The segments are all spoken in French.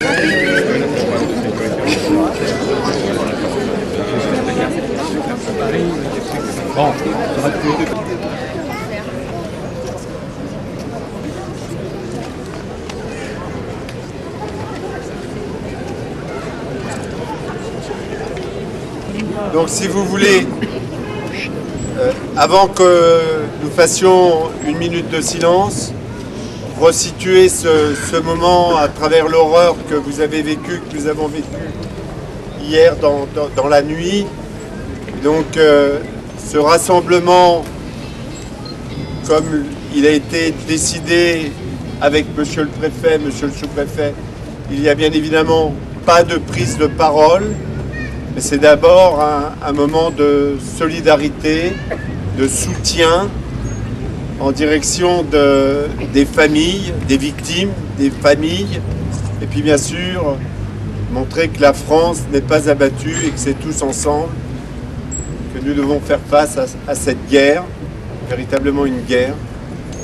Bon, ça va être... Donc si vous voulez, avant que nous fassions une minute de silence, resituer ce moment à travers l'horreur que vous avez vécue, que nous avons vécue hier dans la nuit. Donc ce rassemblement, comme il a été décidé avec monsieur le préfet, monsieur le sous-préfet, il n'y a bien évidemment pas de prise de parole, mais c'est d'abord un moment de solidarité, de soutien en direction des familles, des victimes, des familles, et puis bien sûr montrer que la France n'est pas abattue et que c'est tous ensemble que nous devons faire face à cette guerre, véritablement une guerre.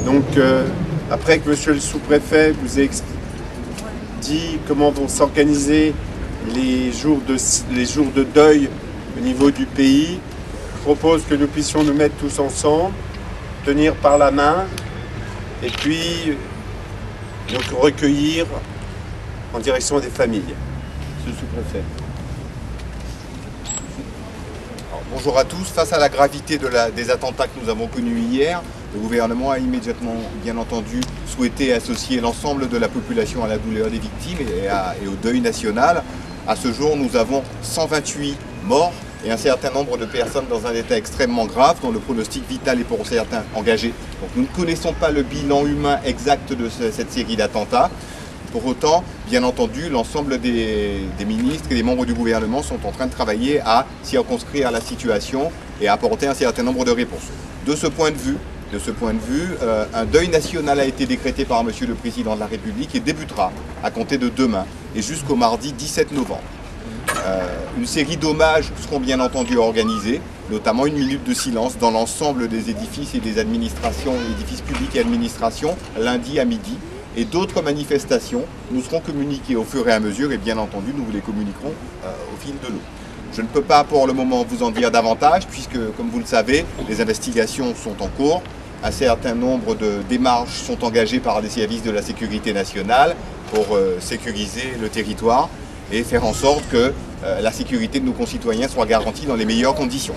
Donc après que monsieur le sous-préfet vous ait dit comment vont s'organiser les jours de deuil au niveau du pays, je propose que nous puissions nous mettre tous ensemble, tenir par la main et puis donc recueillir en direction des familles. Monsieur le sous-préfet. Bonjour à tous. Face à la gravité des attentats que nous avons connus hier, le gouvernement a immédiatement, bien entendu, souhaité associer l'ensemble de la population à la douleur des victimes et au deuil national. À ce jour, nous avons 128 morts et un certain nombre de personnes dans un état extrêmement grave, dont le pronostic vital est pour certains engagé. Donc nous ne connaissons pas le bilan humain exact de cette série d'attentats. Pour autant, bien entendu, l'ensemble des ministres et des membres du gouvernement sont en train de travailler à circonscrire la situation et à apporter un certain nombre de réponses. De ce point de vue, un deuil national a été décrété par Monsieur le Président de la République et débutera à compter de demain et jusqu'au mardi 17 novembre. Une série d'hommages seront bien entendu organisés, notamment une minute de silence dans l'ensemble des édifices et des administrations, édifices publics et administrations, lundi à midi. Et d'autres manifestations nous seront communiquées au fur et à mesure et bien entendu nous vous les communiquerons au fil de l'eau. Je ne peux pas pour le moment vous en dire davantage puisque, comme vous le savez, les investigations sont en cours. Un certain nombre de démarches sont engagées par des services de la sécurité nationale pour sécuriser le territoire et faire en sorte que la sécurité de nos concitoyens soit garantie dans les meilleures conditions.